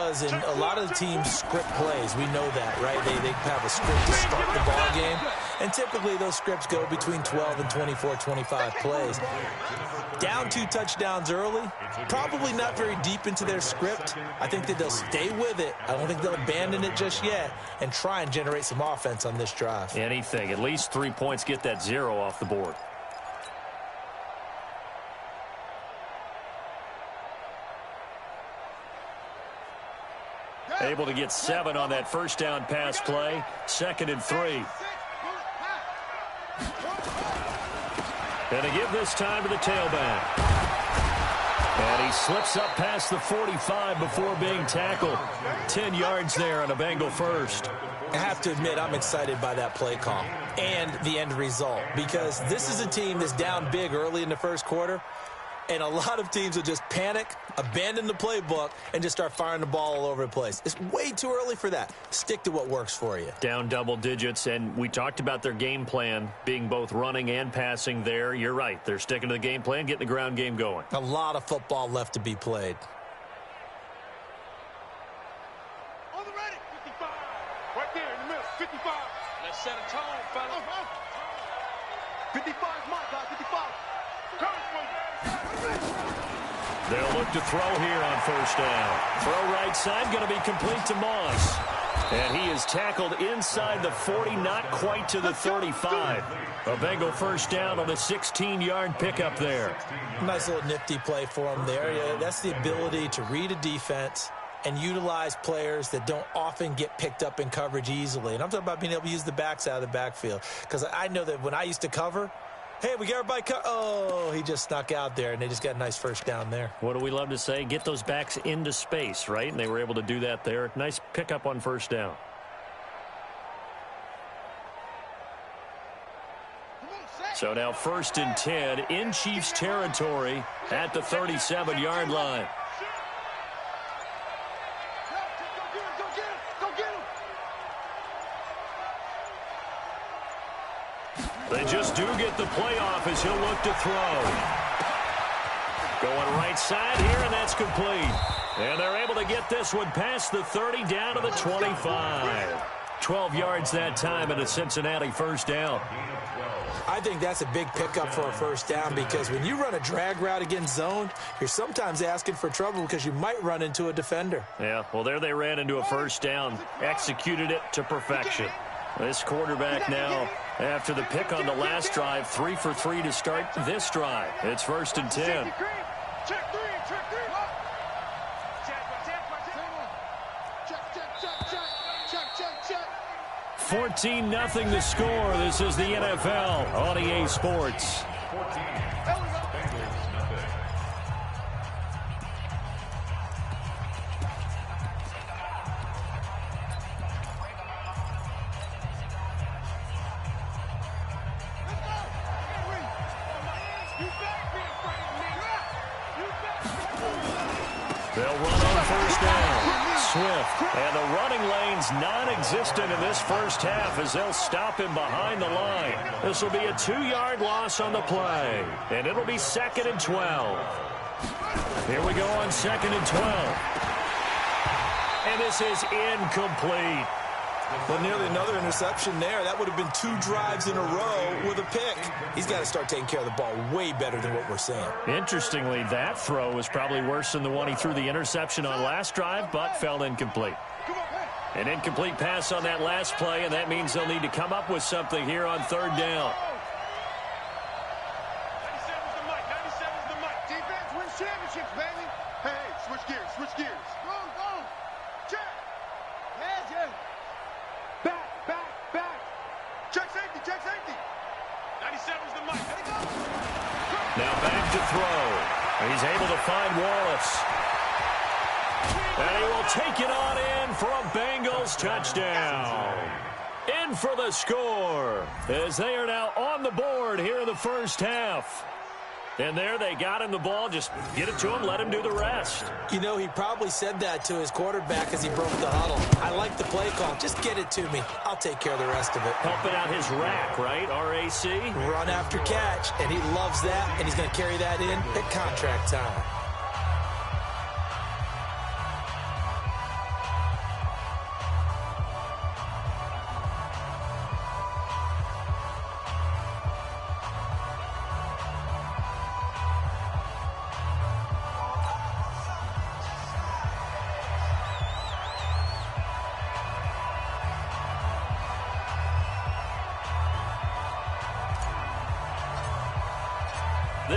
does, and a lot of the teams script plays. We know that, right? They have a script to start the ball game, and typically those scripts go between 12 and 24, 25 plays. Down 2 touchdowns early, probably not very deep into their script. I think that they'll stay with it. I don't think they'll abandon it just yet and try and generate some offense on this drive. Anything. At least 3 points, get that 0 off the board. Able to get 7 on that first down pass play. 2nd and 3. And to give this time to the tailback. And he slips up past the 45 before being tackled. 10 yards there on a Bengal first. I have to admit, I'm excited by that play call and the end result, because this is a team that's down big early in the first quarter, and a lot of teams will just panic, abandon the playbook, and just start firing the ball all over the place. It's way too early for that. Stick to what works for you. Down double digits, and we talked about their game plan being both running and passing there. You're right. They're sticking to the game plan, getting the ground game going. A lot of football left to be played. On the ready, 55. Right there in the middle, 55. Let's set a tone, fellas. 55 is my guy, 55. They'll look to throw here on first down. Throw right side, going to be complete to Moss. And he is tackled inside the 40, not quite to the 35. A Bengal first down on the 16-yard pickup there. Nice little nifty play for him there. Yeah, that's the ability to read a defense and utilize players that don't often get picked up in coverage easily. And I'm talking about being able to use the backs out of the backfield. Because I know that when I used to cover, hey, we got everybody oh, he just snuck out there, and they just got a nice first down there. What do we love to say? Get those backs into space, right? And they were able to do that there. Nice pickup on first down. So now 1st and 10 in Chiefs territory at the 37-yard line. They just do get the playoff as he'll look to throw. Going right side here, and that's complete. And they're able to get this one past the 30 down to the 25. 12 yards that time and a Cincinnati first down. I think that's a big pickup for a first down, because when you run a drag route against zone, you're sometimes asking for trouble because you might run into a defender. Yeah, well, there they ran into a first down, executed it to perfection. This quarterback now, after the pick on the last drive, 3 for 3 to start this drive. It's 1st and 10. 14-0 the score. This is the NFL on EA Sports. They'll run on first down. Swift. And the running lane's non-existent in this first half as they'll stop him behind the line. This will be a 2-yard loss on the play. And it'll be 2nd and 12. Here we go on 2nd and 12. And this is incomplete. Well, nearly another interception there. That would have been 2 drives in a row with a pick. He's got to start taking care of the ball way better than what we're seeing. Interestingly, that throw was probably worse than the one he threw the interception on last drive, but fell incomplete. An incomplete pass on that last play, and that means they'll need to come up with something here on 3rd down. 97's the mic. 97's the mic. Defense wins championships, baby. Hey, switch gears. Switch gears. Go. Check. Yeah. Back. Check safety. 97's the mic. Let it go. Now back to throw. He's able to find Wallace. And he will take it on in for a Bengals touchdown. In for the score as they are now on the board here in the first half. And there they got him the ball. Just get it to him, let him do the rest. You know, he probably said that to his quarterback as he broke the huddle. I like the play call. Just get it to me. I'll take care of the rest of it. Helping out his rack, right? R-A-C? Run after catch, and he loves that, and he's going to carry that in at contract time.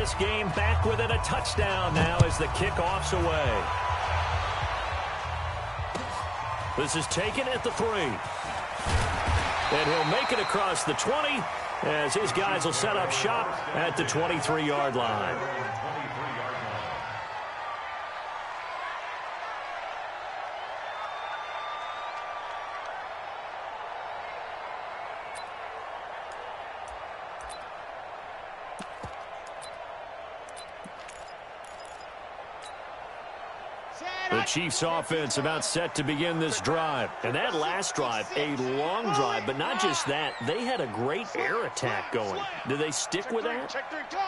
This game back within a touchdown now as the kickoff's away. This is taken at the 3. And he'll make it across the 20 as his guys will set up shop at the 23-yard line. The Chiefs offense about set to begin this drive. And that last drive, a long drive, but not just that. They had a great air attack going. Do they stick with that?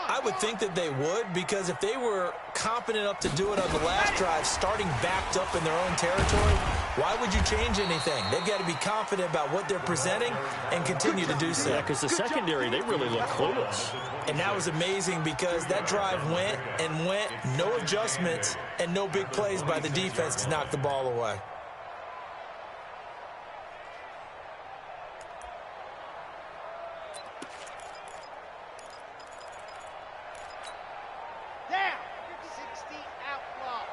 I would think that they would, because if they were confident enough to do it on the last drive, starting backed up in their own territory, why would you change anything? They've got to be confident about what they're presenting and continue to do so. Yeah, because the secondary, they really look clueless. And that was amazing because that drive went and went, no adjustments and no big plays by the defense to knock the ball away. Down. 60 outlaw.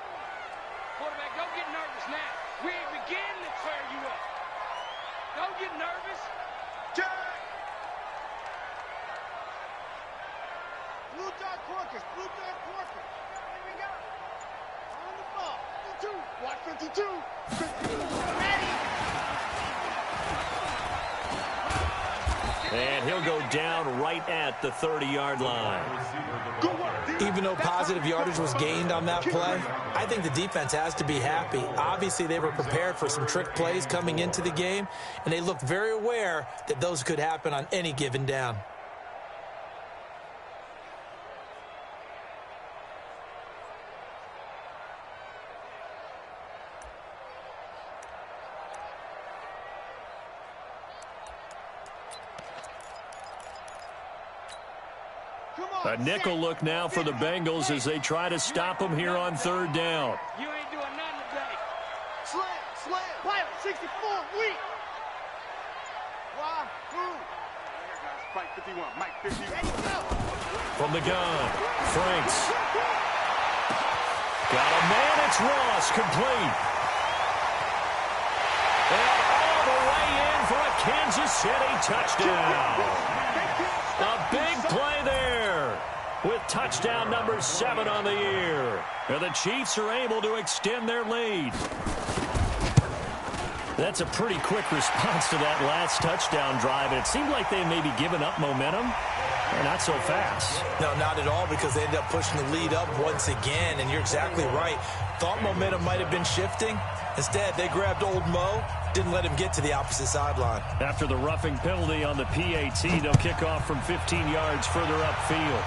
Quarterback, don't get nervous now. We ain't beginning to tear you up. Don't get nervous. Jags. Blue dot Quarkers. Blue dot Quarkers. Here we go. On the ball. 52. Watch 52. 52. Ready. And he'll go down right at the 30-yard line. Even though positive yardage was gained on that play, I think the defense has to be happy. Obviously, they were prepared for some trick plays coming into the game, and they looked very aware that those could happen on any given down. A nickel look now for the Bengals as they try to stop them here on 3rd down. You ain't doing nothing today. Slam. Pilot 64, weak. Why? Who? Spike 51, Mike 50. Ready, go. From the gun, Franks. Got a man, it's Ross, complete. And all the way in for a Kansas City touchdown. A big play there with touchdown number 7 on the year. And the Chiefs are able to extend their lead. That's a pretty quick response to that last touchdown drive. And it seemed like they may be giving up momentum. Not so fast. No, not at all, because they ended up pushing the lead up once again. And you're exactly right. Thought momentum might have been shifting. Instead, they grabbed old Mo, didn't let him get to the opposite sideline. After the roughing penalty on the PAT, they'll kick off from 15 yards further upfield.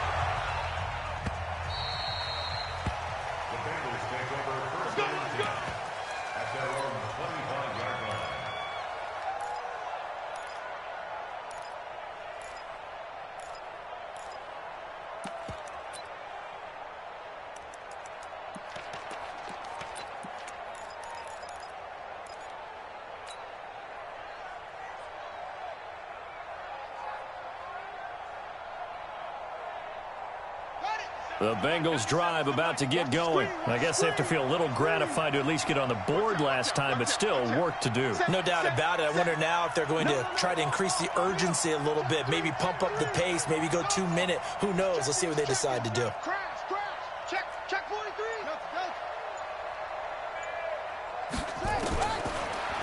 The Bengals drive about to get going. I guess they have to feel a little gratified to at least get on the board last time, but still work to do. No doubt about it. I wonder now if they're going to try to increase the urgency a little bit, maybe pump up the pace, maybe go 2-minute. Who knows? Let's see what they decide to do. Crash. Check 43.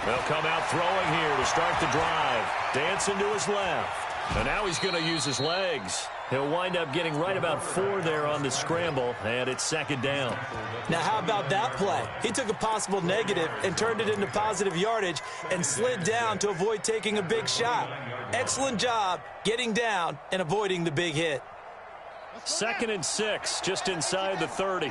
They'll come out throwing here to start the drive. Dancing to his left. And now he's going to use his legs. He'll wind up getting right about 4 there on the scramble, and it's 2nd down. Now, how about that play? He took a possible negative and turned it into positive yardage and slid down to avoid taking a big shot. Excellent job getting down and avoiding the big hit. 2nd and 6, just inside the 30.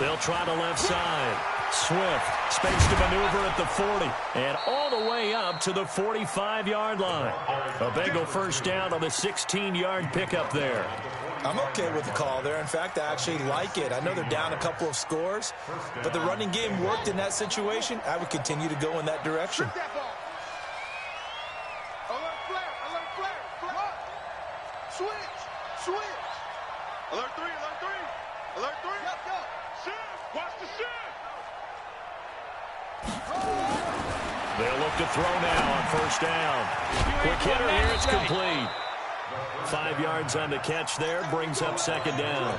They'll try the left side. Swift, space to maneuver at the 40, and all the way up to the 45-yard line. A Bengal first down on the 16-yard pickup there. I'm okay with the call there. In fact, I actually like it. I know they're down a couple of scores, but the running game worked in that situation. I would continue to go in that direction. Switch. Alert 3. Alert 3. Go. Shift. Watch the shift. They'll look to throw now on first down. Quick hitter here, it's complete. 5 yards on the catch there, brings up second down.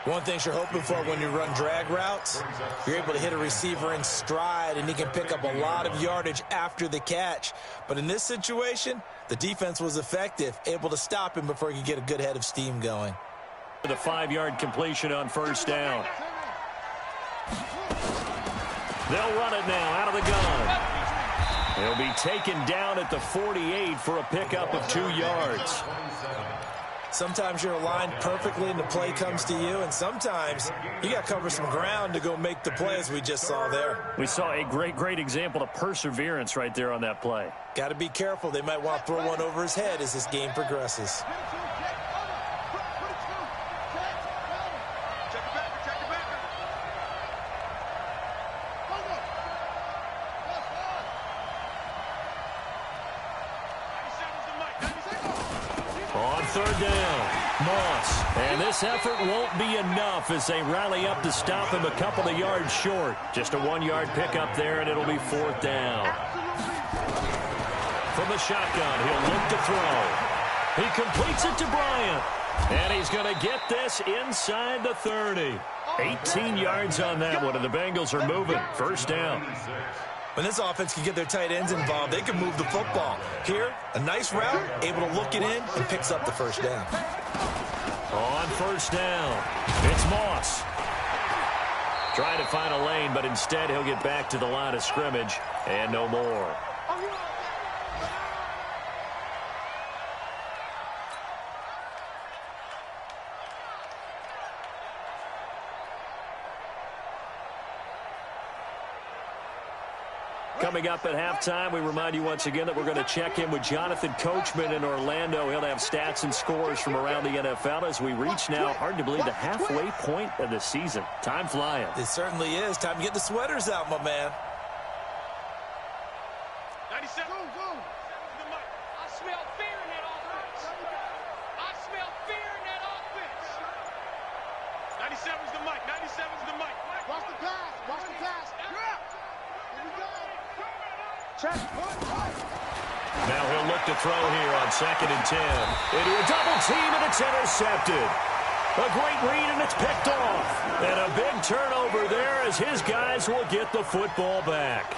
One thing you're hoping for when you run drag routes, you're able to hit a receiver in stride, and he can pick up a lot of yardage after the catch. But in this situation, the defense was effective, able to stop him before he could get a good head of steam going. The 5-yard completion on first down. They'll run it now out of the gun. He'll be taken down at the 48 for a pickup of 2 yards. Sometimes you're aligned perfectly and the play comes to you, and sometimes you got to cover some ground to go make the play, as we just saw there. We saw a great example of perseverance right there on that play. Got to be careful. They might want to throw one over his head as this game progresses. Third down, Moss. And this effort won't be enough as they rally up to stop him a couple of yards short. Just a 1-yard pickup there, and it'll be fourth down. From the shotgun, he'll look to throw. He completes it to Bryant. And he's going to get this inside the 30. 18 yards on that one, and the Bengals are moving. First down. When this offense can get their tight ends involved, they can move the football. Here, a nice route, able to look it in, and picks up the first down. On first down, it's Moss. Trying to find a lane, but instead he'll get back to the line of scrimmage, and no more. Coming up at halftime, we remind you once again that we're going to check in with Jonathan Coachman in Orlando. He'll have stats and scores from around the NFL as we reach now, hard to believe, the halfway point of the season. Time flying. It certainly is. Time to get the sweaters out, my man. 97. I smell fear in that offense. I smell fear in that offense. 97's the mic. 97's the mic. Watch the pass. Watch the pass. Here we go. Check. Now he'll look to throw here on 2nd and 10. Into a double team, and it's intercepted. A great read, and it's picked off. And a big turnover there as his guys will get the football back.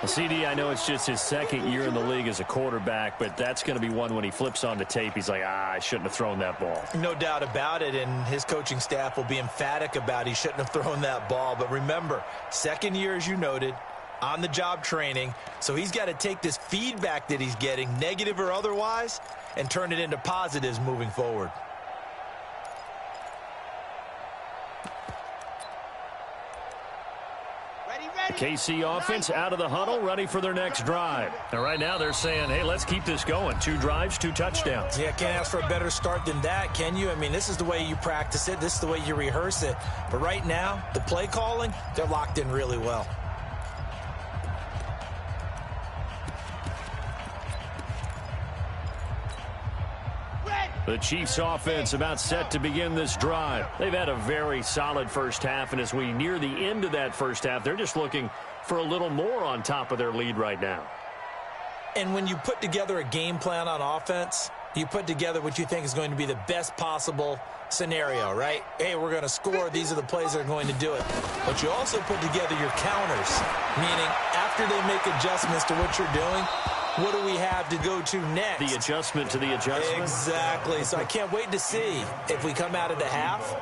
CD, I know it's just his 2nd year in the league as a quarterback, but that's going to be one when he flips on the tape. He's like, I shouldn't have thrown that ball. No doubt about it, and his coaching staff will be emphatic about he shouldn't have thrown that ball. But remember, 2nd year, as you noted, on-the-job training, so he's got to take this feedback that he's getting, negative or otherwise, and turn it into positives moving forward. The KC offense out of the huddle, ready for their next drive. And right now they're saying, hey, let's keep this going. 2 drives, 2 touchdowns. Yeah, can't ask for a better start than that, can you? I mean, this is the way you practice it. This is the way you rehearse it. But right now, the play calling, they're locked in really well. The Chiefs offense about set to begin this drive. They've had a very solid first half, and as we near the end of that first half, they're just looking for a little more on top of their lead right now. And when you put together a game plan on offense, you put together what you think is going to be the best possible scenario, right? Hey, we're going to score. These are the plays that are going to do it. But you also put together your counters, meaning after they make adjustments to what you're doing, what do we have to go to next? The adjustment to the adjustment? Exactly. So I can't wait to see if we come out of the half,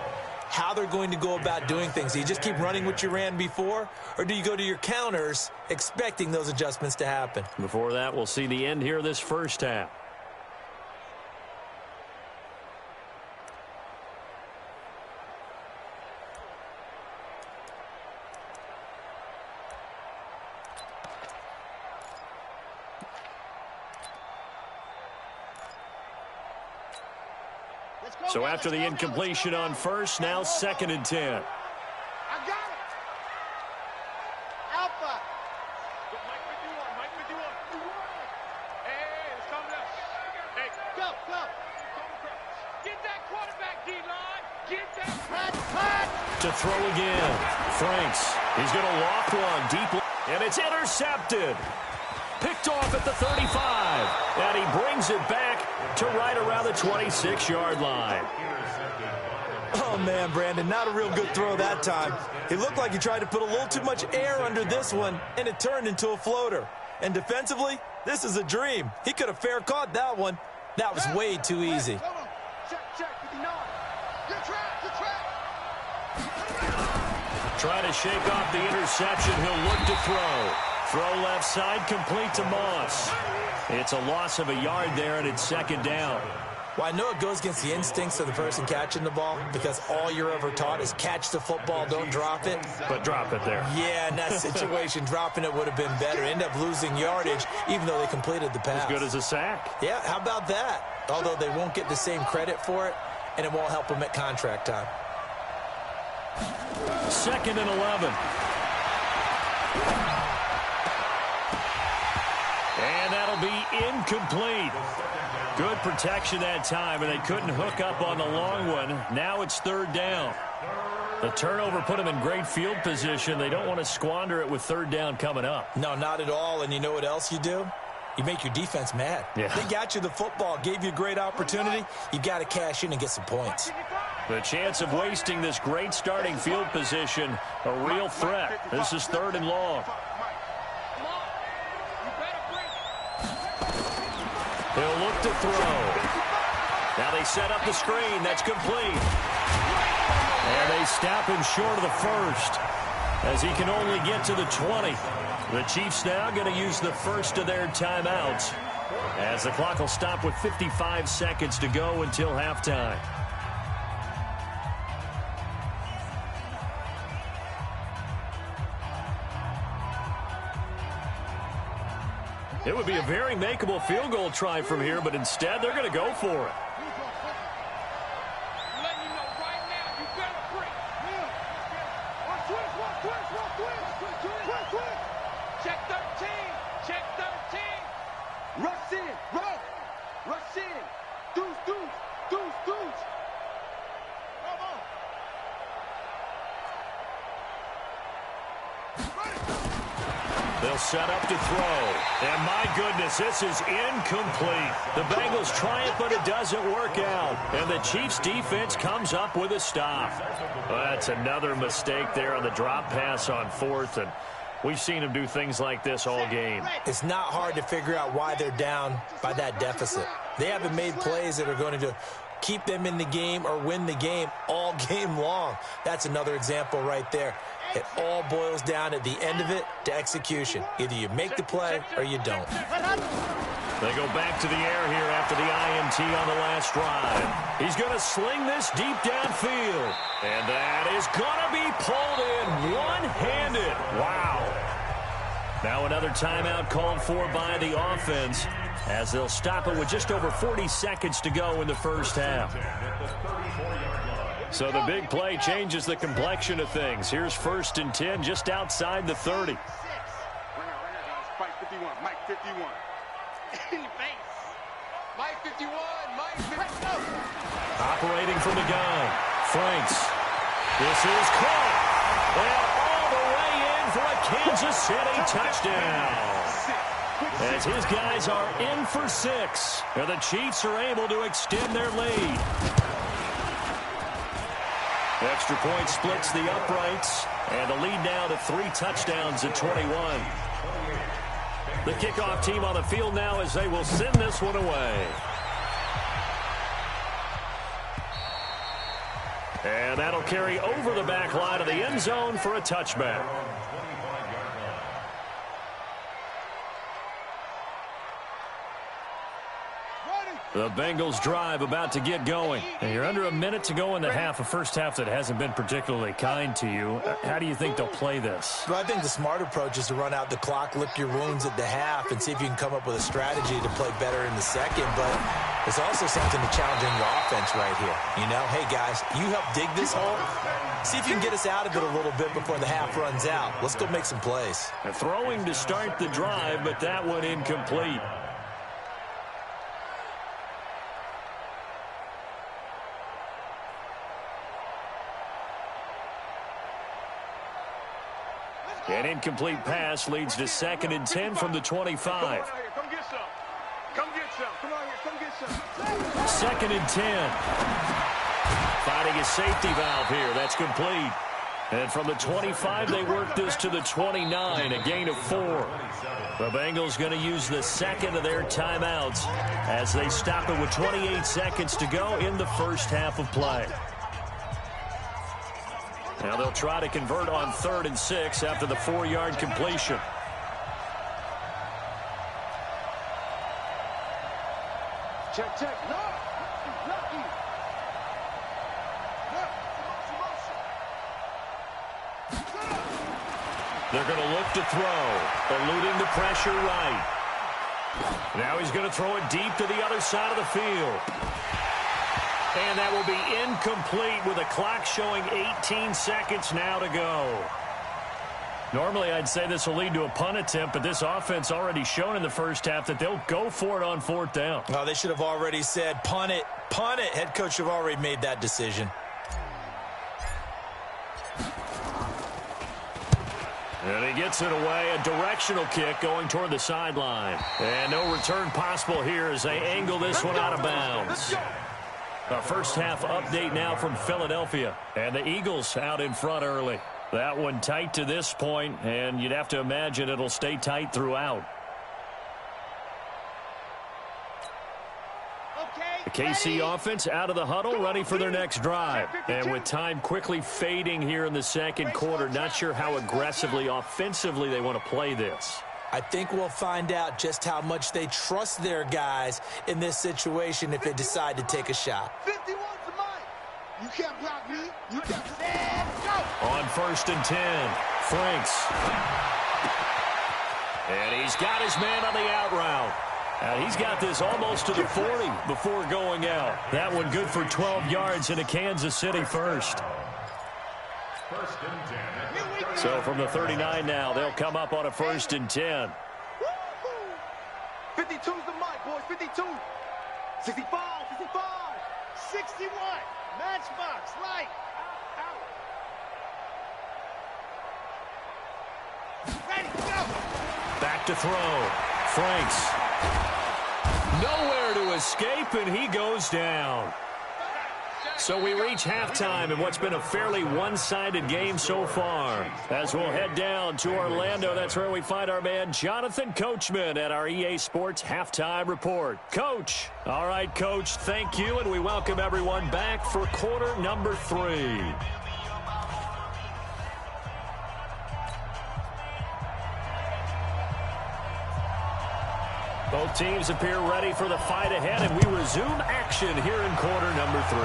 how they're going to go about doing things. Do you just keep running what you ran before, or do you go to your counters expecting those adjustments to happen? Before that, we'll see the end here of this first half. So after the incompletion on first, now 2nd and 10. I got it. Alpha. Mike 51, Mike 51. Hey, it's coming up. Hey, go. Get that quarterback, D-line. Get that. Pat. To throw again. Franks. He's going to loft one deep. And it's intercepted. Picked off at the 35. And he brings it back to right around the 26-yard line. Oh, man, Brandon, not a real good throw that time. It looked like he tried to put a little too much air under this one, and it turned into a floater. And defensively, this is a dream. He could have fair caught that one. That was way too easy. Check, 59. Good track. Trying to shake off the interception. He'll look to throw. Throw left side, complete to Moss. It's a loss of a yard there, and it's 2nd down. Well, I know it goes against the instincts of the person catching the ball because all you're ever taught is catch the football, don't drop it. But drop it there. Yeah, in that situation, dropping it would have been better. End up losing yardage, even though they completed the pass. As good as a sack. Yeah, how about that? Although they won't get the same credit for it, and it won't help them at contract time. 2nd and 11. And that'll be incomplete. Good protection that time, and they couldn't hook up on the long one. Now it's 3rd down. The turnover put them in great field position. They don't want to squander it with 3rd down coming up. No, not at all. And you know what else you do? You make your defense mad. Yeah. They got you the football, gave you a great opportunity. You got to cash in and get some points. The chance of wasting this great starting field position, a real threat. This is 3rd and long. He'll look to throw. Now they set up the screen. That's complete. And they stop him short of the first as he can only get to the 20. The Chiefs now going to use the first of their timeouts as the clock will stop with 55 seconds to go until halftime. It would be a very makeable field goal try from here, but instead they're going to go for it. Letting you know right now, you better break. Check 13. Check 13. Rush in. Rush in. Deuce. Come on. They'll set up to throw. And my goodness, this is incomplete. The Bengals try it, but it doesn't work out. And the Chiefs defense comes up with a stop. Well, that's another mistake there on the drop pass on 4th. And we've seen them do things like this all game. It's not hard to figure out why they're down by that deficit. They haven't made plays that are going to keep them in the game or win the game all game long. That's another example right there. It all boils down at the end of it to execution. Either you make the play or you don't. They go back to the air here after the INT on the last drive. He's going to sling this deep downfield. And that is going to be pulled in one-handed. Wow. Now another timeout called for by the offense as they'll stop it with just over 40 seconds to go in the first half. So the big play changes the complexion of things. Here's 1st and 10 just outside the 30. Mike 51. In the face. Mike 51. Operating from the gun. Franks. This is caught. And all the way in for a Kansas City touchdown. As his guys are in for 6. And the Chiefs are able to extend their lead. Extra point splits the uprights, and the lead now to 3 touchdowns at 21. The kickoff team on the field now as they will send this one away. And that'll carry over the back line of the end zone for a touchback. The Bengals drive about to get going. And you're under a minute to go in the half, a first half that hasn't been particularly kind to you. How do you think they'll play this? Well, I think the smart approach is to run out the clock, lick your wounds at the half, and see if you can come up with a strategy to play better in the second. But there's also something to challenging your offense right here. You know, hey, guys, you help dig this hole. See if you can get us out of it a little bit before the half runs out. Let's go make some plays. Throwing to start the drive, but that one incomplete. An incomplete pass leads to 2nd and 10 from the 25. Come get some. Come get some. Come on here. Come get some. 2nd and 10. Finding a safety valve here. That's complete. And from the 25, they work this to the 29, a gain of 4. The Bengals going to use the second of their timeouts as they stop it with 28 seconds to go in the first half of play. Now they'll try to convert on 3rd and 6 after the 4-yard completion. Check, check. No. They're going to look to throw, eluding the pressure right. Now he's going to throw it deep to the other side of the field. And that will be incomplete with a clock showing 18 seconds now to go. Normally, I'd say this will lead to a punt attempt, but this offense already shown in the first half that they'll go for it on 4th down. Oh, they should have already said, punt it, punt it. Head coach should have already made that decision. And he gets it away, a directional kick going toward the sideline. And no return possible here as they angle this one out of bounds. A first half update now from Philadelphia. And the Eagles out in front early. That one tight to this point, and you'd have to imagine it'll stay tight throughout. The KC offense out of the huddle, ready for their next drive. And with time quickly fading here in the second quarter, not sure how aggressively, offensively they want to play this. I think we'll find out just how much they trust their guys in this situation if they decide to take a shot. 51's mine. You can't block me. You can't stand. Go. On 1st and 10, Franks. And he's got his man on the out route. He's got this almost to the 40 before going out. That one good for 12 yards into Kansas City first. So from the 39 now, they'll come up on a 1st and 10. 52's the mic, boys. 52. 65, 65, 61. Matchbox, light. Out. Ready, go. Back to throw. Franks. Nowhere to escape, and he goes down. So we reach halftime in what's been a fairly one-sided game so far. As we'll head down to Orlando, that's where we find our man Jonathan Coachman at our EA Sports Halftime Report. Coach. All right, Coach, thank you, and we welcome everyone back for quarter number 3. Both teams appear ready for the fight ahead, and we resume action here in quarter number 3.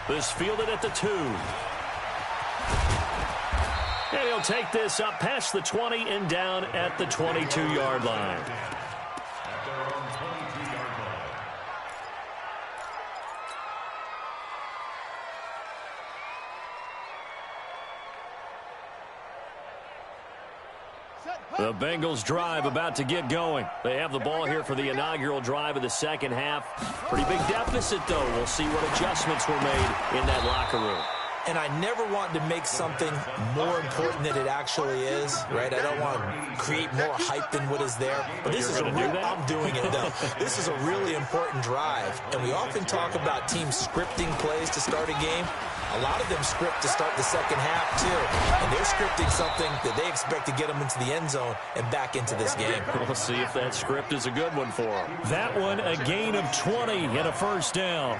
This fielded at the 2. And he'll take this up past the 20 and down at the 22-yard line. The Bengals drive about to get going. They have the ball here for the inaugural drive of the second half. Pretty big deficit, though. We'll see what adjustments were made in that locker room. And I never want to make something more important than it actually is, right? I don't want to create more hype than what is there. But this is I'm doing it, though. This is a really important drive. And we often talk about teams scripting plays to start a game. A lot of them script to start the second half, too. And they're scripting something that they expect to get them into the end zone and back into this game. We'll see if that script is a good one for them. That one, a gain of 20 and a first down.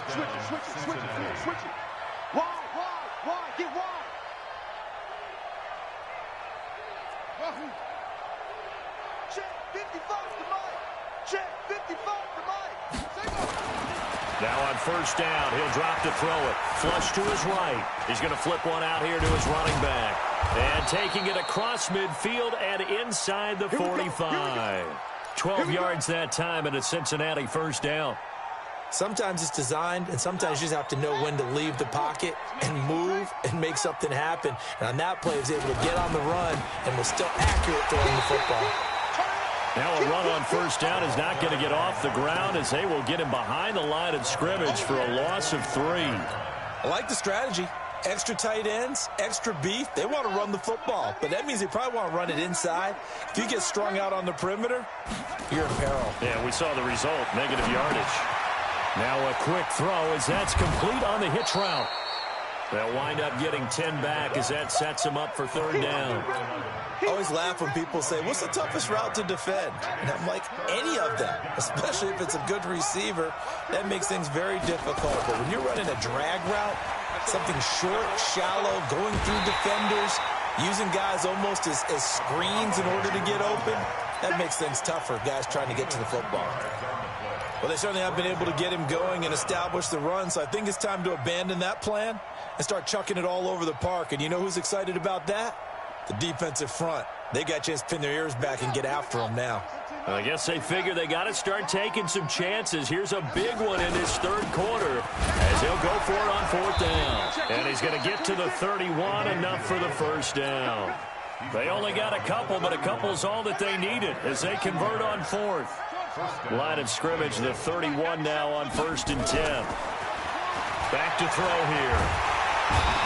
Switch it. Wide, get wide. Now on first down, he'll drop to throw it. Flush to his right. He's going to flip one out here to his running back. And taking it across midfield and inside the 45. 12 yards that time and a Cincinnati first down. Sometimes it's designed, and sometimes you just have to know when to leave the pocket and move and make something happen. And on that play, he was able to get on the run and was still accurate throwing the football. Now a run on first down is not going to get off the ground as they will get him behind the line of scrimmage for a loss of 3. I like the strategy. Extra tight ends, extra beef. They want to run the football, but that means they probably want to run it inside. If you get strung out on the perimeter, you're in peril. Yeah, we saw the result, negative yardage. Now a quick throw as that's complete on the hitch route. They'll wind up getting 10 back as that sets him up for third down. I always laugh when people say, what's the toughest route to defend? And I'm like, any of them, especially if it's a good receiver. That makes things very difficult. But when you're running a drag route, something short, shallow, going through defenders, using guys almost as screens in order to get open, that makes things tough for guys trying to get to the football. Well, they certainly have been able to get him going and establish the run, so I think it's time to abandon that plan and start chucking it all over the park. And you know who's excited about that? The defensive front. They got a chance to pin their ears back and get after him now. I guess they figure they got to start taking some chances. Here's a big one in this third quarter as he'll go for it on fourth down. And he's going to get to the 31, enough for the first down. They only got a couple, but a couple's all that they needed as they convert on fourth. Line of scrimmage, the 31 now on first and 10. Back to throw here.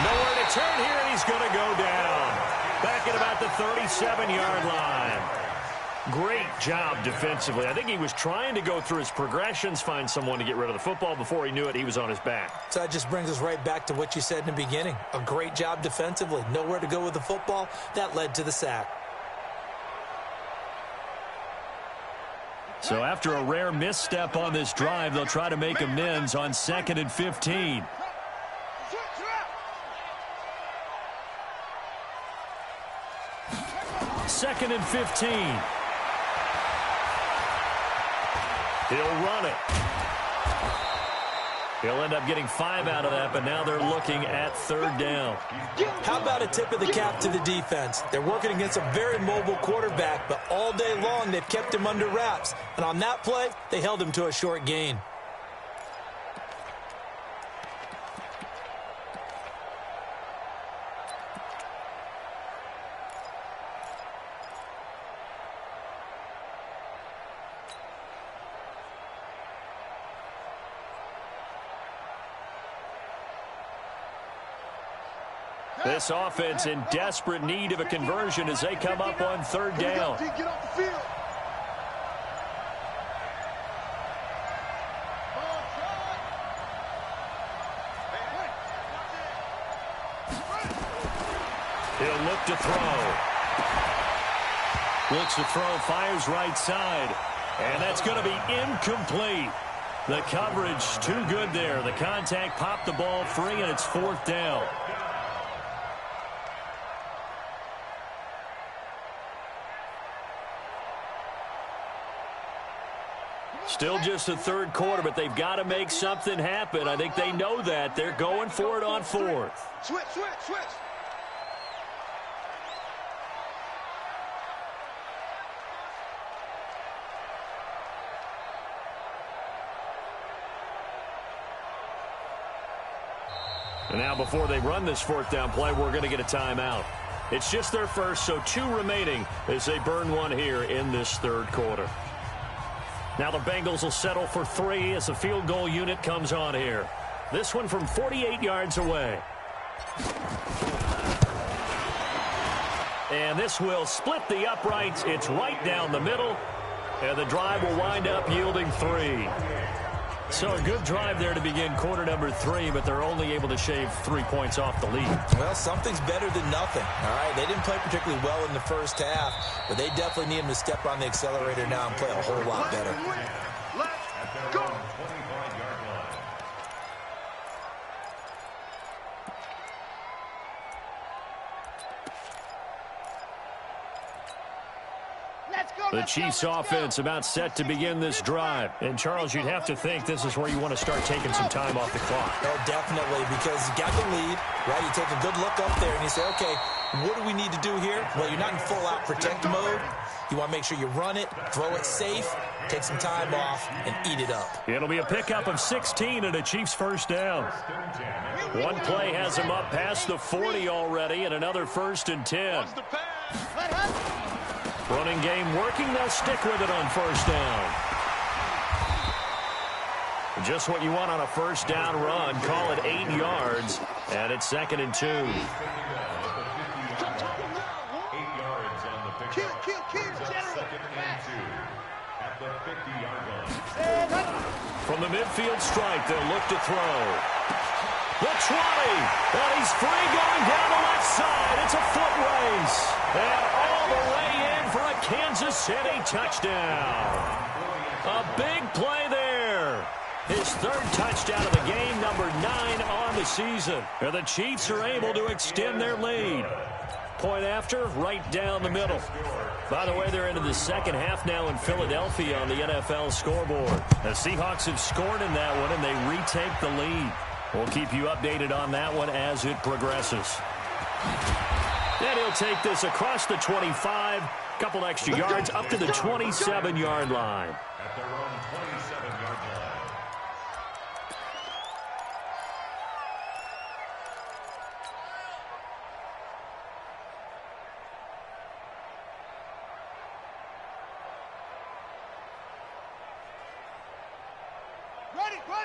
Nowhere to turn here, and he's going to go down. Back at about the 37-yard line. Great job defensively. I think he was trying to go through his progressions, find someone to get rid of the football. Before he knew it, he was on his back. So that just brings us right back to what you said in the beginning. A great job defensively. Nowhere to go with the football. That led to the sack. So after a rare misstep on this drive, they'll try to make amends on 2nd and 15. Second and 15. He'll run it. He'll end up getting 5 out of that, but now they're looking at third down. How about a tip of the cap to the defense? They're working against a very mobile quarterback, but all day long they've kept him under wraps. And on that play, they held him to a short gain. This offense in desperate need of a conversion as they come up on third down. He'll look to throw. Looks to throw, fires right side. And that's going to be incomplete. The coverage too good there. The contact popped the ball free, and it's fourth down. Still just the third quarter, but they've got to make something happen. I think they know that. They're going for it on fourth. Switch. And now before they run this fourth down play, we're going to get a timeout. It's just their first, so 2 remaining as they burn one here in this third quarter. Now the Bengals will settle for 3 as the field goal unit comes on here. This one from 48 yards away. And this will split the uprights. It's right down the middle. And the drive will wind up yielding 3. So a good drive there to begin quarter number 3, but they're only able to shave 3 points off the lead. Well, something's better than nothing, all right? They didn't play particularly well in the first half, but they definitely need him to step on the accelerator now and play a whole lot better. Let's go. The Chiefs offense about set to begin this drive. And, Charles, you'd have to think this is where you want to start taking some time off the clock. Oh, definitely, because you got the lead, right? You take a good look up there and you say, okay, what do we need to do here? Well, you're not in full-out protect mode. You want to make sure you run it, throw it safe, take some time off, and eat it up. It'll be a pickup of 16 and a Chiefs first down. One play has him up past the 40 already, and another 1st and 10. Running game working. They'll stick with it on 1st down. Just what you want on a 1st down run. Call it 8 yards, and it's 2nd and 2. From the midfield stripe, they'll look to throw. The 20, and he's free going down the left side. It's a foot race, and all the way in for a Kansas City touchdown. A big play there. His 3rd touchdown of the game, number 9 on the season. And the Chiefs are able to extend their lead. Point after, right down the middle. By the way, they're into the second half now in Philadelphia on the NFL scoreboard. The Seahawks have scored in that one, and they retake the lead. We'll keep you updated on that one as it progresses. And he'll take this across the 25, couple extra yards up to the 27-yard line. At their own 27-yard line.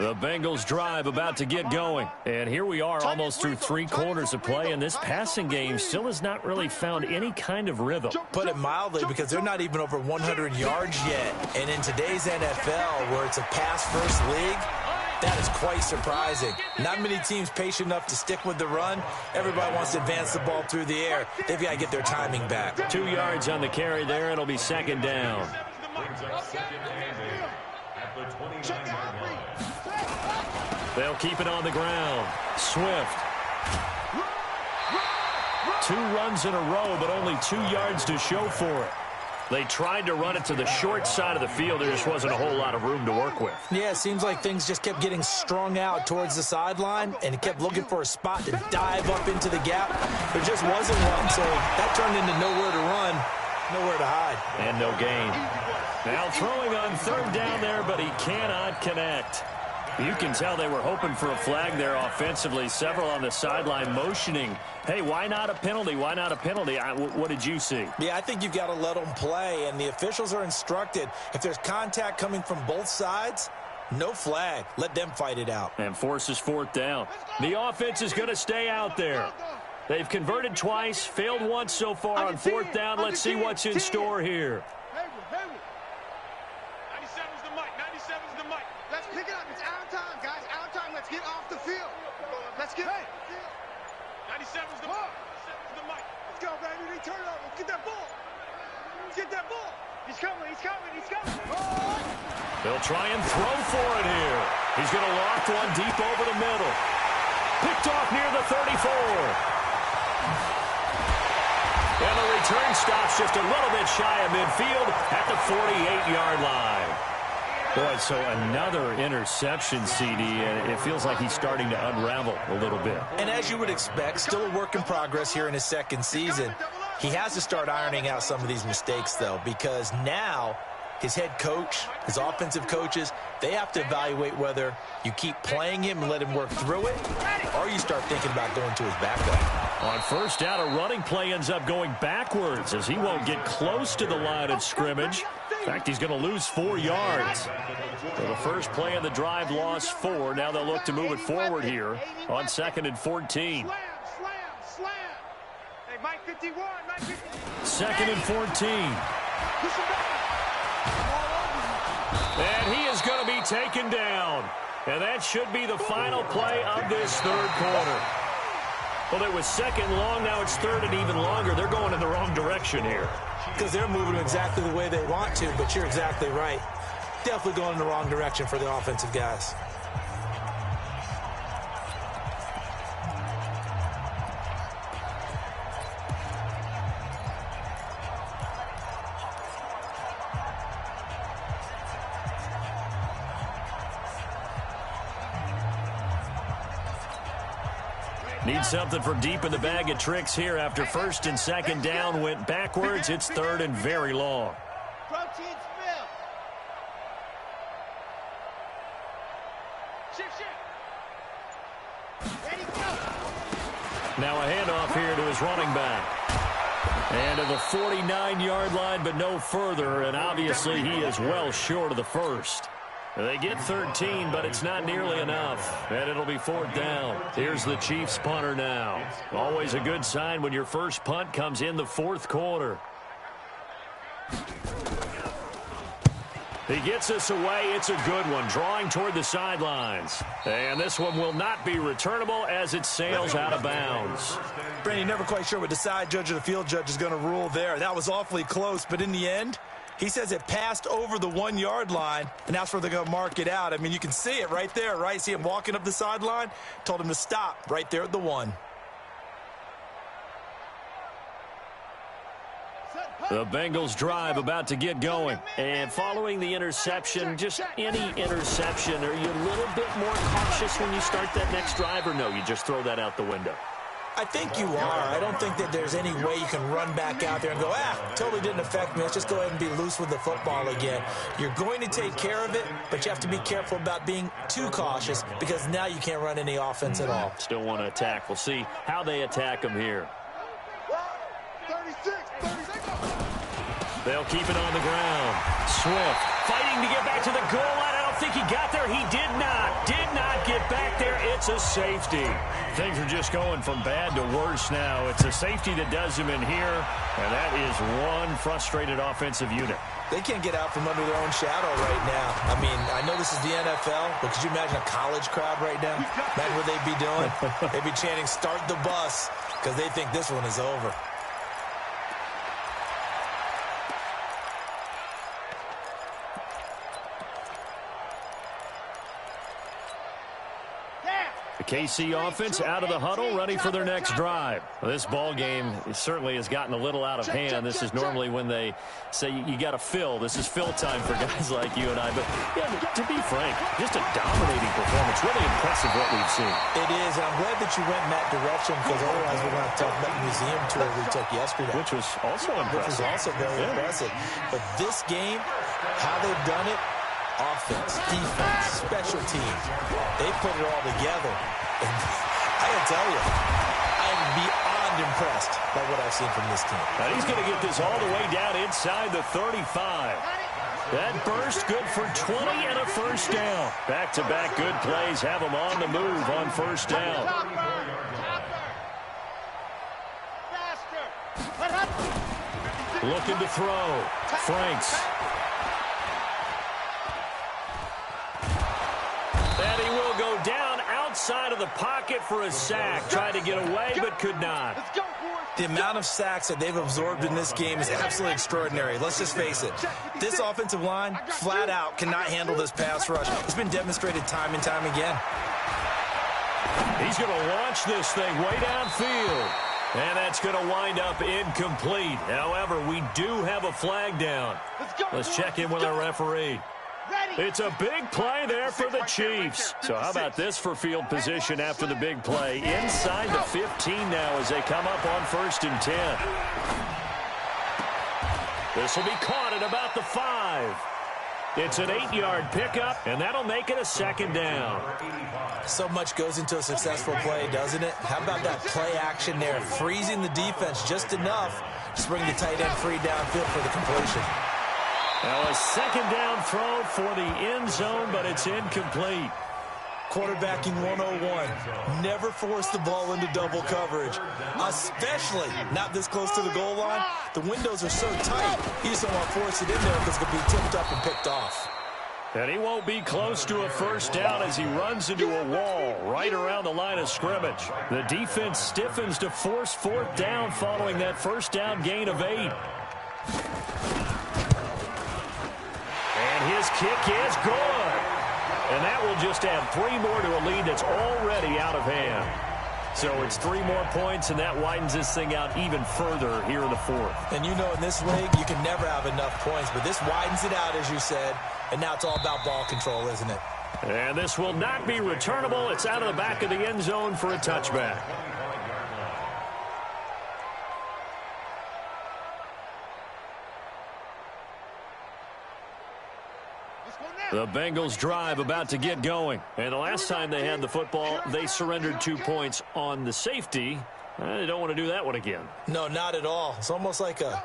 The Bengals drive about to get going. And here we are almost through 3 quarters of play, and this passing game still has not really found any kind of rhythm. Put it mildly, because they're not even over 100 yards yet. And in today's NFL, where it's a pass-first league, that is quite surprising. Not many teams patient enough to stick with the run. Everybody wants to advance the ball through the air. They've got to get their timing back. 2 yards on the carry there. It'll be 2nd down. They'll keep it on the ground. Swift. 2 runs in a row, but only 2 yards to show for it. They tried to run it to the short side of the field. There just wasn't a whole lot of room to work with. Yeah, it seems like things just kept getting strung out towards the sideline, and it kept looking for a spot to dive up into the gap. There just wasn't one, so that turned into nowhere to run, nowhere to hide. And no gain. Now throwing on 3rd down there, but he cannot connect. You can tell they were hoping for a flag there offensively. Several on the sideline motioning, hey, why not a penalty? Why not a penalty? What did you see? Yeah, I think you've got to let them play, and the officials are instructed. If there's contact coming from both sides, no flag. Let them fight it out. And forces 4th down. The offense is going to stay out there. They've converted twice, failed once so far on 4th down. Let's see what's in store here. 97's the mic. 97's the mic. Let's pick it up. It's our time, guys. Our time. Let's get off the field. Let's get. 97's the mic. 97's the mic. Let's go, baby. They turn it over. Let's get that ball. Let's get that ball. He's coming. He's coming. He's coming. They'll try and throw for it here. He's going to loft one deep over the middle. Picked off near the 34. And the return stops just a little bit shy of midfield at the 48-yard line. Boy, so another interception, CD, and it feels like he's starting to unravel a little bit. And as you would expect, still a work in progress here in his 2nd season. He has to start ironing out some of these mistakes, though, because now his head coach, his offensive coaches, they have to evaluate whether you keep playing him and let him work through it, or you start thinking about going to his backup. On 1st down, a running play ends up going backwards as he won't get close to the line of scrimmage. In fact, he's going to lose 4 yards. So the first play of the drive lost 4. Now they'll look to move it forward here on 2nd and 14. Slam. Hey, Mike 51. Mike 51. 2nd and 14. And he is going to be taken down. And that should be the final play of this 3rd quarter. Well, it was 2nd long. Now it's 3rd and even longer. They're going in the wrong direction here. Because they're moving exactly the way they want to, but you're exactly right. Definitely going in the wrong direction for the offensive guys. Need something for deep in the bag of tricks here after first and second down went backwards. It's third and very long. Protein spill. Shift. Ready, go. Now a handoff here to his running back. And to the 49-yard line, but no further. And obviously he is well short of the first. They get 13, but it's not nearly enough. And it'll be fourth down. Here's the Chiefs punter now. Always a good sign when your first punt comes in the fourth quarter. He gets us away. It's a good one, drawing toward the sidelines. And this one will not be returnable as it sails out of bounds. Brandon, never quite sure what the side judge or the field judge is going to rule there. That was awfully close, but in the end, he says it passed over the 1-yard line, and that's where they're going to mark it out. I mean, you can see it right there, right? See him walking up the sideline? Told him to stop right there at the 1. The Bengals drive about to get going. And following the interception, just any interception, are you a little bit more cautious when you start that next drive, or no, you just throw that out the window? I think you are. I don't think that there's any way you can run back out there and go, totally didn't affect me. Let's just go ahead and be loose with the football again. You're going to take care of it, but you have to be careful about being too cautious because now you can't run any offense at all. Still want to attack. We'll see how they attack them here. 36. They'll keep it on the ground. Swift fighting to get back to the goal line. I don't think he got there. He did not get back there. It's a safety. Things are just going from bad to worse now. It's a safety that does him in here, and that is one frustrated offensive unit. They can't get out from under their own shadow right now. I mean, I know this is the NFL, but could you imagine a college crowd right now? Imagine what they'd be doing. They'd be chanting, "Start the bus," because they think this one is over. The KC offense out of the huddle, ready for their next drive. Well, this ball game certainly has gotten a little out of hand. This is normally when they say you got to fill. This is fill time for guys like you and I. But, yeah, to be frank, just a dominating performance. Really impressive what we've seen. It is. And I'm glad that you went in that direction because otherwise we're going to talk about the museum tour we took yesterday. Which was also impressive. Which was also very impressive. But this game, how they've done it, offense, defense, special teams, they put it all together. And I gotta tell you, I am beyond impressed by what I've seen from this team. Now he's going to get this all the way down inside the 35. That burst good for 20 and a first down. Back-to-back good plays have him on the move on first down. Looking to throw. Franks. And he will go down outside of the pocket for a sack. Tried to get away, but could not. The amount of sacks that they've absorbed in this game is absolutely extraordinary. Let's just face it. This offensive line, flat out, cannot handle this pass rush. It's been demonstrated time and time again. He's going to launch this thing way downfield. And that's going to wind up incomplete. However, we do have a flag down. Let's check in with our referee. It's a big play there for the Chiefs. So how about this for field position after the big play? Inside the 15 now as they come up on 1st and 10. This will be caught at about the 5. It's an 8-yard pickup, and that'll make it a second down. So much goes into a successful play, doesn't it? How about that play action there? Freezing the defense just enough to bring the tight end free downfield for the completion. Now a second down throw for the end zone, but it's incomplete. Quarterbacking 101. Never force the ball into double coverage, especially not this close to the goal line. The windows are so tight, you just don't want to force it in there because it could be tipped up and picked off. And he won't be close to a first down as he runs into a wall right around the line of scrimmage. The defense stiffens to force 4th down following that first down gain of 8. And his kick is good. And that will just add 3 more to a lead that's already out of hand. So it's 3 more points, and that widens this thing out even further here in the 4th. And you know in this league, you can never have enough points, but this widens it out, as you said, and now it's all about ball control, isn't it? And this will not be returnable. It's out of the back of the end zone for a touchback. The Bengals drive about to get going. And the last time they had the football, they surrendered 2 points on the safety. They don't want to do that one again. No, not at all. It's almost like a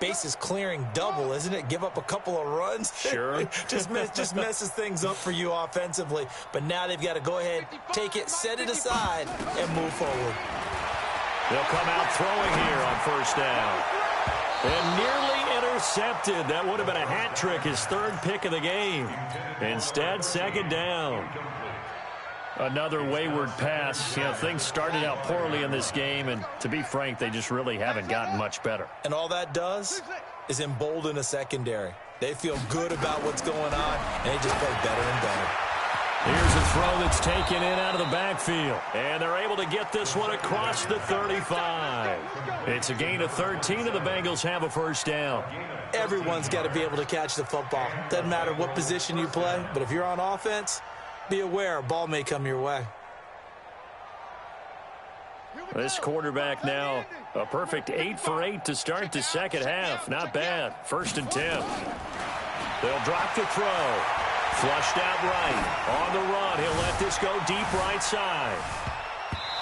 bases clearing double, isn't it? Give up a couple of runs. Sure. just messes things up for you offensively. But now they've got to go ahead, take it, set it aside, and move forward. They'll come out throwing here on first down. And nearly intercepted. That would have been a hat trick, his third pick of the game. Instead, second down. Another wayward pass. You know, things started out poorly in this game, and to be frank, they just really haven't gotten much better. And all that does is embolden a secondary. They feel good about what's going on, and they just play better and better. Here's a throw that's taken in out of the backfield. And they're able to get this one across the 35. It's a gain of 13, and the Bengals have a first down. Everyone's got to be able to catch the football. Doesn't matter what position you play, but if you're on offense, be aware a ball may come your way. This quarterback now a perfect 8 for 8 to start the second half. Not bad. 1st and 10. They'll drop the throw. Flushed out right. On the run. He'll let this go deep right side.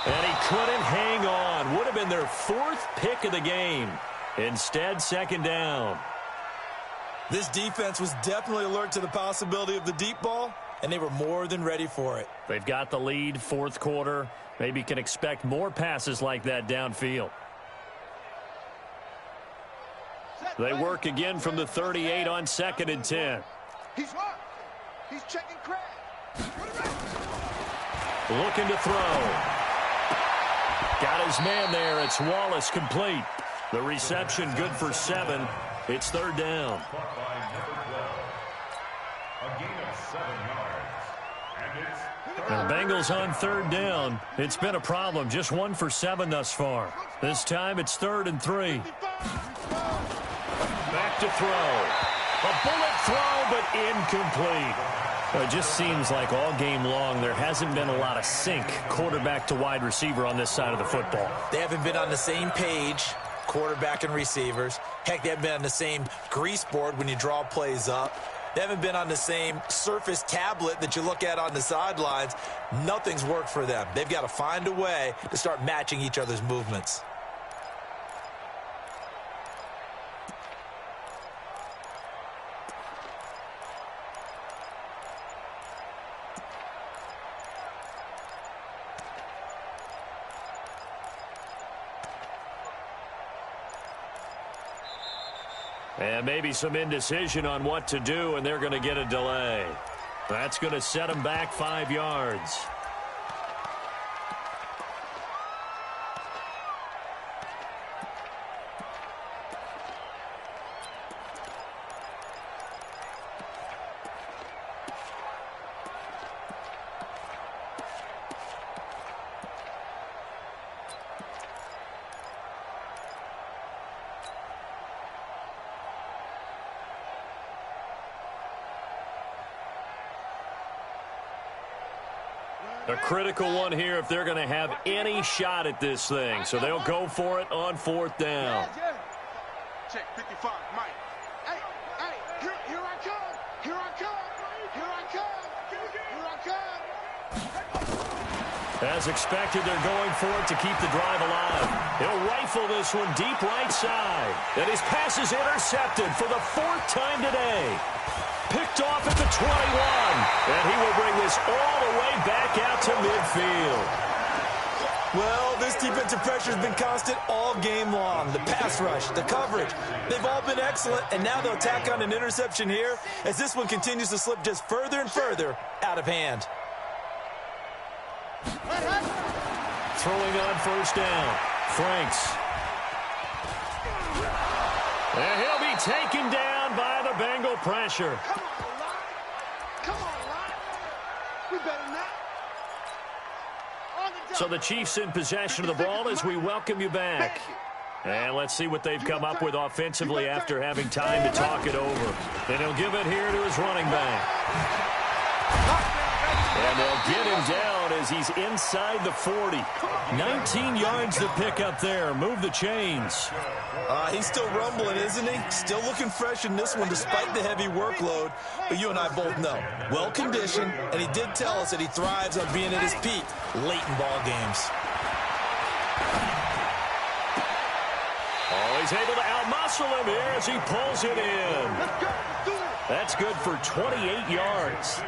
And he couldn't hang on. Would have been their 4th pick of the game. Instead, second down. This defense was definitely alert to the possibility of the deep ball, and they were more than ready for it. They've got the lead, 4th quarter. Maybe can expect more passes like that downfield. They work again from the 38 on 2nd and 10. He's hot. He's checking crack. Looking to throw. Got his man there. It's Wallace complete. The reception good for 7. It's 3rd down. And the Bengals on 3rd down. It's been a problem. Just 1 for 7 thus far. This time it's 3rd and 3. Back to throw. A bullet throw, but incomplete. It just seems like all game long there hasn't been a lot of sync quarterback to wide receiver on this side of the football. They haven't been on the same page, quarterback and receivers. Heck, they haven't been on the same grease board when you draw plays up. They haven't been on the same surface tablet that you look at on the sidelines. Nothing's worked for them. They've got to find a way to start matching each other's movements. And maybe some indecision on what to do, and they're going to get a delay. That's going to set them back 5 yards. A critical one here if they're going to have any shot at this thing. So they'll go for it on 4th down. Check 55, Mike. Hey, here I come. Here I come. Here I come. Here I come. As expected, they're going for it to keep the drive alive. He'll rifle this one deep right side. And his pass is intercepted for the 4th time today. Picked off at the 21. And he will bring this all the way back out to midfield. Well, this defensive pressure has been constant all game long. The pass rush, the coverage, they've all been excellent. And now they'll tack on an interception here as this one continues to slip just further and further out of hand. Throwing on 1st down. Franks. And he'll be taken down by the Bengal pressure. Come on, Lyle. Come on, Lyle. We better not. So the Chiefs in possession of the ball as we welcome you back. And let's see what they've come up with offensively after having time to talk it over. And he'll give it here to his running back. And they'll get him down as he's inside the 40. 19 yards to pick up there. Move the chains. He's still rumbling, isn't he? Still looking fresh in this one despite the heavy workload. But you and I both know, well-conditioned, and he did tell us that he thrives on being at his peak late in ball games. Oh, he's able to outmuscle him here as he pulls it in. That's good for 28 yards.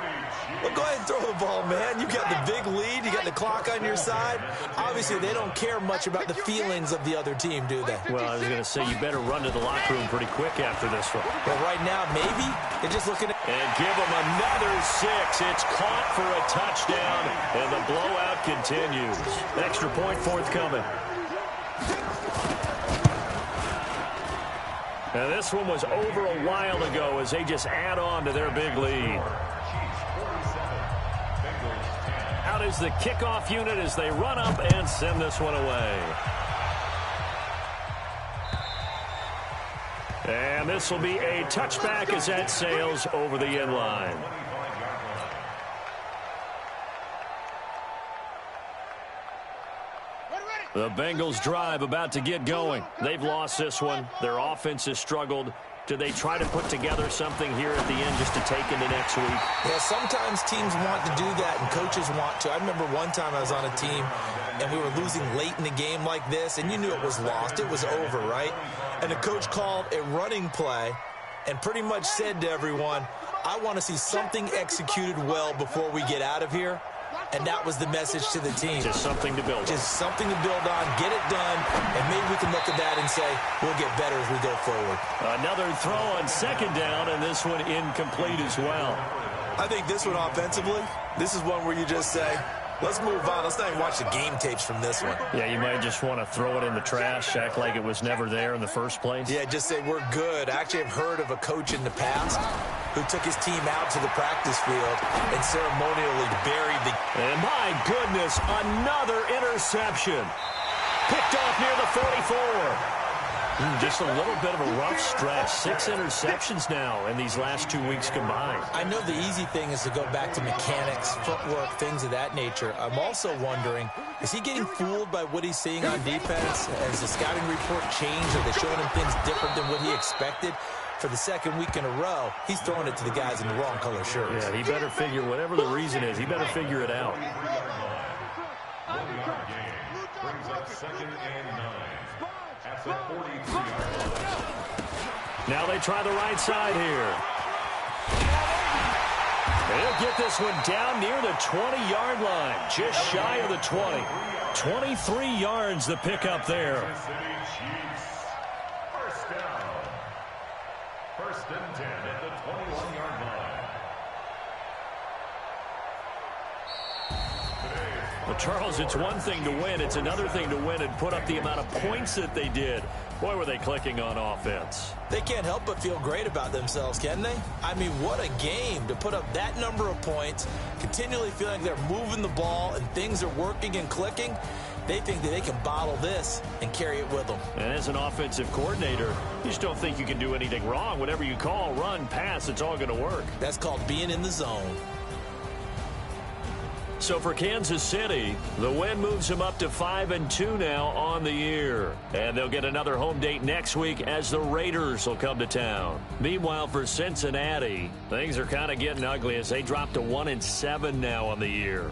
Well, go ahead and throw the ball, man. You got the big lead. You got the clock on your side. Obviously, they don't care much about the feelings of the other team, do they? Well, I was going to say, you better run to the locker room pretty quick after this one. Well, right now, maybe. They're just looking at... And give them another 6. It's caught for a touchdown, and the blowout continues. Extra point forthcoming. Now, this one was over a while ago as they just add on to their big lead. Out is the kickoff unit as they run up and send this one away. And this will be a touchback as that sails over the end line. The Bengals drive about to get going. They've lost this one. Their offense has struggled. Do they try to put together something here at the end just to take into next week? Yeah, sometimes teams want to do that and coaches want to. I remember one time I was on a team and we were losing late in the game like this, and you knew it was lost. It was over, right? And the coach called a running play and pretty much said to everyone, I want to see something executed well before we get out of here. And that was the message to the team. Just something to build on. Just something to build on, get it done, and maybe we can look at that and say, we'll get better as we go forward. Another throw on second down, and this one incomplete as well. I think this one offensively, this is one where you just say, let's move on. Let's not even watch the game tapes from this one. Yeah, you might just want to throw it in the trash, act like it was never there in the first place. Yeah, just say we're good. Actually, I've heard of a coach in the past who took his team out to the practice field and ceremonially buried the... And my goodness, another interception. Picked off near the 44. Just a little bit of a rough stretch. 6 interceptions now in these last 2 weeks combined. I know the easy thing is to go back to mechanics, footwork, things of that nature. I'm also wondering, is he getting fooled by what he's seeing on defense? Has the scouting report changed? Are they showing him things different than what he expected? For the second week in a row, he's throwing it to the guys in the wrong color shirts. Yeah, he better figure, whatever the reason is, he better figure it out. Brings up 2nd and 9. At the 43-yard line. Now they try the right side here. They'll get this one down near the 20-yard line, just shy of the 20. 23 yards the pickup there. First down. 1st and 10 at the 21-yard line. Well, Charles, it's one thing to win. It's another thing to win and put up the amount of points that they did. Boy, were they clicking on offense. They can't help but feel great about themselves, can they? I mean, what a game to put up that number of points, continually feeling they're moving the ball and things are working and clicking. They think that they can bottle this and carry it with them. And as an offensive coordinator, you just don't think you can do anything wrong. Whatever you call, run, pass, it's all going to work. That's called being in the zone. So for Kansas City, the win moves them up to 5-2 now on the year. And they'll get another home date next week as the Raiders will come to town. Meanwhile, for Cincinnati, things are kind of getting ugly as they drop to 1-7 now on the year.